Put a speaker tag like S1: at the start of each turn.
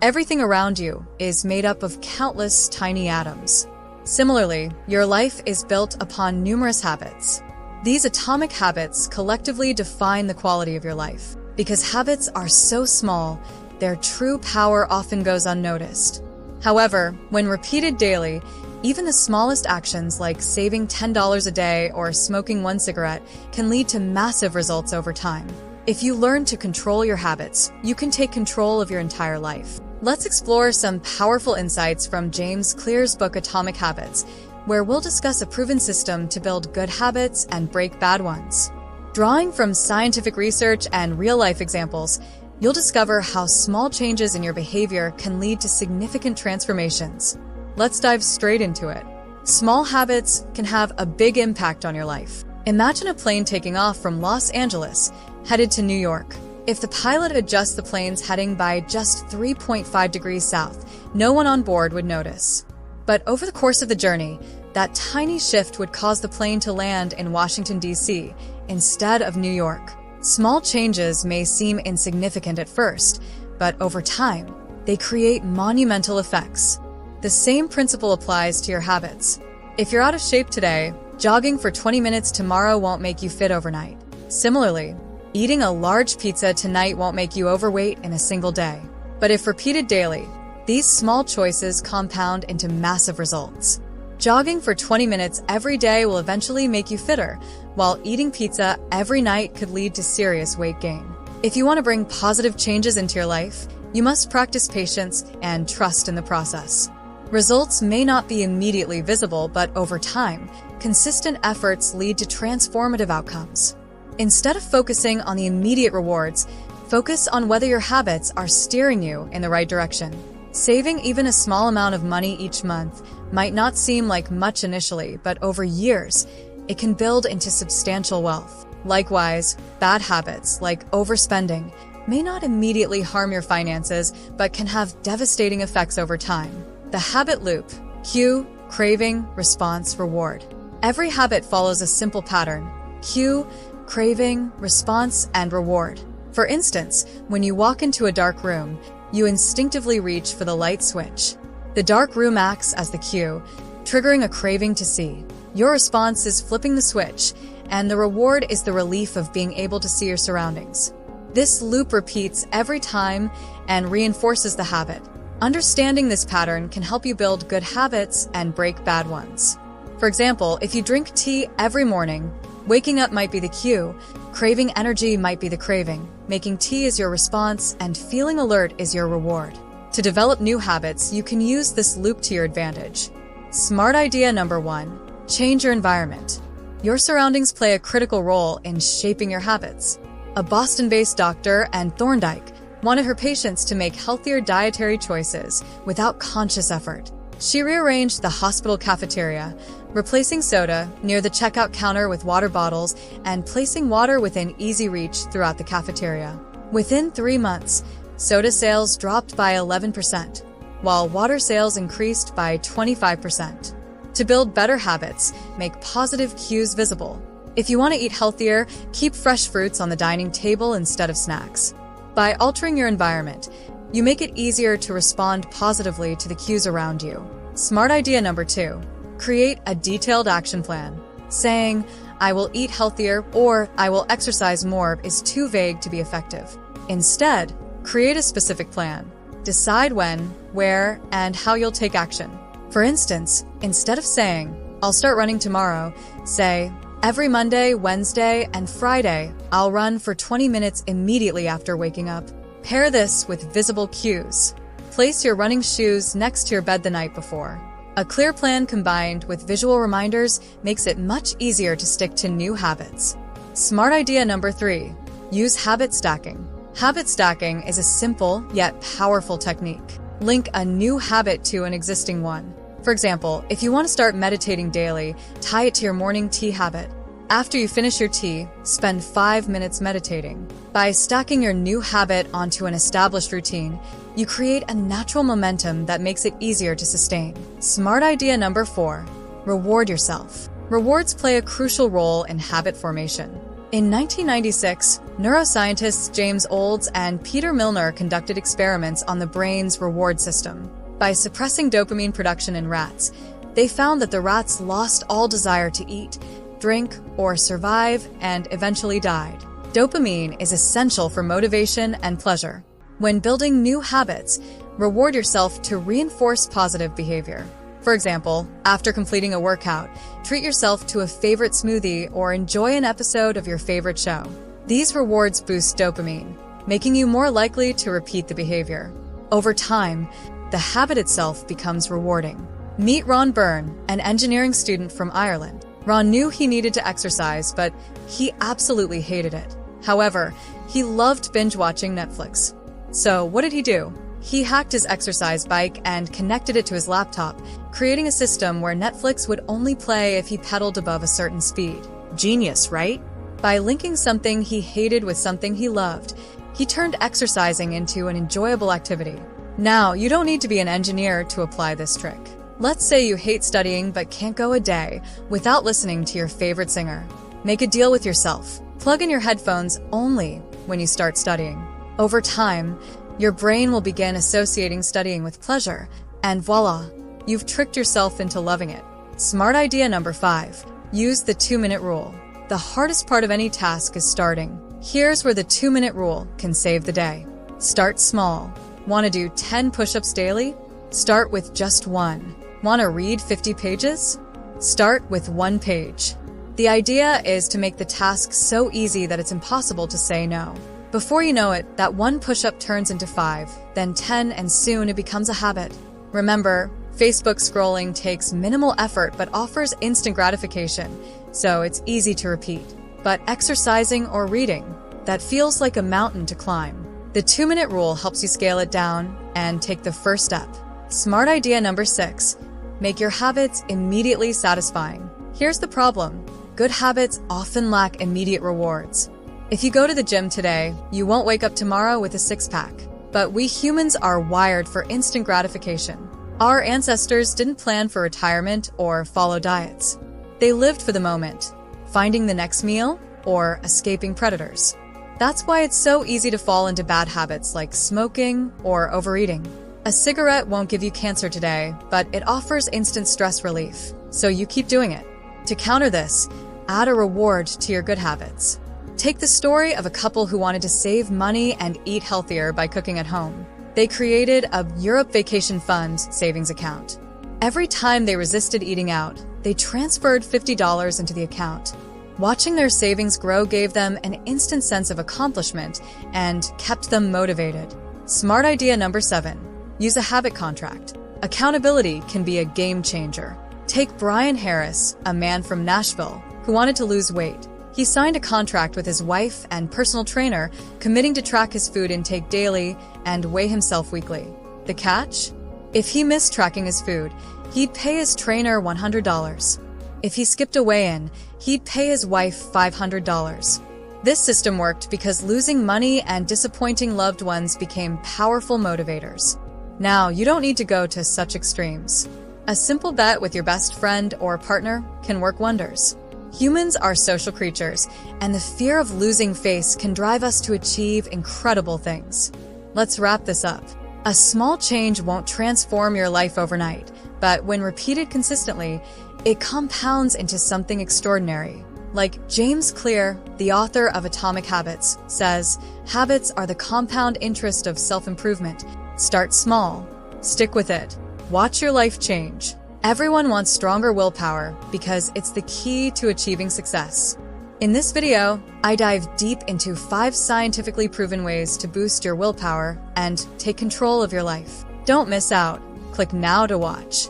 S1: Everything around you is made up of countless tiny atoms. Similarly, your life is built upon numerous habits. These atomic habits collectively define the quality of your life. Because habits are so small, their true power often goes unnoticed. However, when repeated daily, even the smallest actions like saving $10 a day or smoking one cigarette can lead to massive results over time. If you learn to control your habits, you can take control of your entire life. Let's explore some powerful insights from James Clear's book Atomic Habits, where we'll discuss a proven system to build good habits and break bad ones. Drawing from scientific research and real-life examples, you'll discover how small changes in your behavior can lead to significant transformations. Let's dive straight into it. Small habits can have a big impact on your life. Imagine a plane taking off from Los Angeles, headed to New York. If the pilot adjusts the plane's heading by just 3.5 degrees south, no one on board would notice. But over the course of the journey, that tiny shift would cause the plane to land in Washington, D.C., instead of New York. Small changes may seem insignificant at first, but over time, they create monumental effects. The same principle applies to your habits. If you're out of shape today, jogging for 20 minutes tomorrow won't make you fit overnight. Similarly, eating a large pizza tonight won't make you overweight in a single day. But if repeated daily, these small choices compound into massive results. Jogging for 20 minutes every day will eventually make you fitter, while eating pizza every night could lead to serious weight gain. If you want to bring positive changes into your life, you must practice patience and trust in the process. Results may not be immediately visible, but over time, consistent efforts lead to transformative outcomes. Instead of focusing on the immediate rewards, focus on whether your habits are steering you in the right direction. Saving even a small amount of money each month might not seem like much initially, but over years, it can build into substantial wealth. Likewise, bad habits like overspending may not immediately harm your finances, but can have devastating effects over time. The habit loop: cue, craving, response, reward. Every habit follows a simple pattern: cue, craving, response, and reward. For instance, when you walk into a dark room, you instinctively reach for the light switch. The dark room acts as the cue, triggering a craving to see. Your response is flipping the switch, and the reward is the relief of being able to see your surroundings. This loop repeats every time and reinforces the habit. Understanding this pattern can help you build good habits and break bad ones. For example, if you drink tea every morning, waking up might be the cue, craving energy might be the craving, making tea is your response, and feeling alert is your reward. To develop new habits, you can use this loop to your advantage. Smart idea number 1: change your environment. Your surroundings play a critical role in shaping your habits. A Boston-based doctor and Thorndike wanted her patients to make healthier dietary choices without conscious effort. She rearranged the hospital cafeteria, replacing soda near the checkout counter with water bottles and placing water within easy reach throughout the cafeteria. Within 3 months, soda sales dropped by 11%, while water sales increased by 25%. To build better habits, make positive cues visible. If you want to eat healthier, keep fresh fruits on the dining table instead of snacks. By altering your environment, you make it easier to respond positively to the cues around you. Smart idea number 2: create a detailed action plan. Saying, "I will eat healthier" or "I will exercise more" is too vague to be effective. Instead, create a specific plan. Decide when, where, and how you'll take action. For instance, instead of saying, "I'll start running tomorrow," say, "Every Monday, Wednesday, and Friday, I'll run for 20 minutes immediately after waking up." Pair this with visible cues. Place your running shoes next to your bed the night before. A clear plan combined with visual reminders makes it much easier to stick to new habits. Smart idea number 3: use habit stacking. Habit stacking is a simple yet powerful technique. Link a new habit to an existing one. For example, if you want to start meditating daily, tie it to your morning tea habit. After you finish your tea, spend 5 minutes meditating. By stacking your new habit onto an established routine, you create a natural momentum that makes it easier to sustain. Smart idea number 4: reward yourself. Rewards play a crucial role in habit formation. In 1996, neuroscientists James Olds and Peter Milner conducted experiments on the brain's reward system. By suppressing dopamine production in rats, they found that the rats lost all desire to eat, drink, or survive, and eventually died. Dopamine is essential for motivation and pleasure. When building new habits, reward yourself to reinforce positive behavior. For example, after completing a workout, treat yourself to a favorite smoothie or enjoy an episode of your favorite show. These rewards boost dopamine, making you more likely to repeat the behavior. Over time, the habit itself becomes rewarding. Meet Ron Byrne, an engineering student from Ireland. Ron knew he needed to exercise, but he absolutely hated it. However, he loved binge-watching Netflix. So what did he do? He hacked his exercise bike and connected it to his laptop, creating a system where Netflix would only play if he pedaled above a certain speed. Genius, right? By linking something he hated with something he loved, he turned exercising into an enjoyable activity. Now, you don't need to be an engineer to apply this trick. Let's say you hate studying but can't go a day without listening to your favorite singer. Make a deal with yourself. Plug in your headphones only when you start studying. Over time, your brain will begin associating studying with pleasure, and voila, you've tricked yourself into loving it. Smart idea number 5. Use the 2-minute rule. The hardest part of any task is starting. Here's where the 2-minute rule can save the day. Start small. Want to do 10 push-ups daily? Start with just 1. Want to read 50 pages? Start with 1 page. The idea is to make the task so easy that it's impossible to say no. Before you know it, that 1 push-up turns into 5, then 10, and soon it becomes a habit. Remember, Facebook scrolling takes minimal effort but offers instant gratification, so it's easy to repeat. But exercising or reading, that feels like a mountain to climb. The 2-minute rule helps you scale it down and take the first step. Smart idea number 6. Make your habits immediately satisfying. Here's the problem. Good habits often lack immediate rewards. If you go to the gym today, you won't wake up tomorrow with a six-pack. But we humans are wired for instant gratification. Our ancestors didn't plan for retirement or follow diets. They lived for the moment, finding the next meal or escaping predators. That's why it's so easy to fall into bad habits like smoking or overeating. A cigarette won't give you cancer today, but it offers instant stress relief, so you keep doing it. To counter this, add a reward to your good habits. Take the story of a couple who wanted to save money and eat healthier by cooking at home. They created a Europe Vacation Fund savings account. Every time they resisted eating out, they transferred $50 into the account. Watching their savings grow gave them an instant sense of accomplishment and kept them motivated. Smart idea number 7. Use a habit contract. Accountability can be a game changer. Take Brian Harris, a man from Nashville, who wanted to lose weight. He signed a contract with his wife and personal trainer, committing to track his food intake daily and weigh himself weekly. The catch? If he missed tracking his food, he'd pay his trainer $100. If he skipped a weigh-in, he'd pay his wife $500. This system worked because losing money and disappointing loved ones became powerful motivators. Now, you don't need to go to such extremes. A simple bet with your best friend or partner can work wonders. Humans are social creatures, and the fear of losing face can drive us to achieve incredible things. Let's wrap this up. A small change won't transform your life overnight, but when repeated consistently, it compounds into something extraordinary. Like James Clear, the author of Atomic Habits, says, habits are the compound interest of self-improvement. Start small. Stick with it. Watch your life change. Everyone wants stronger willpower because it's the key to achieving success. In this video, I dive deep into 5 scientifically proven ways to boost your willpower and take control of your life. Don't miss out. Click now to watch.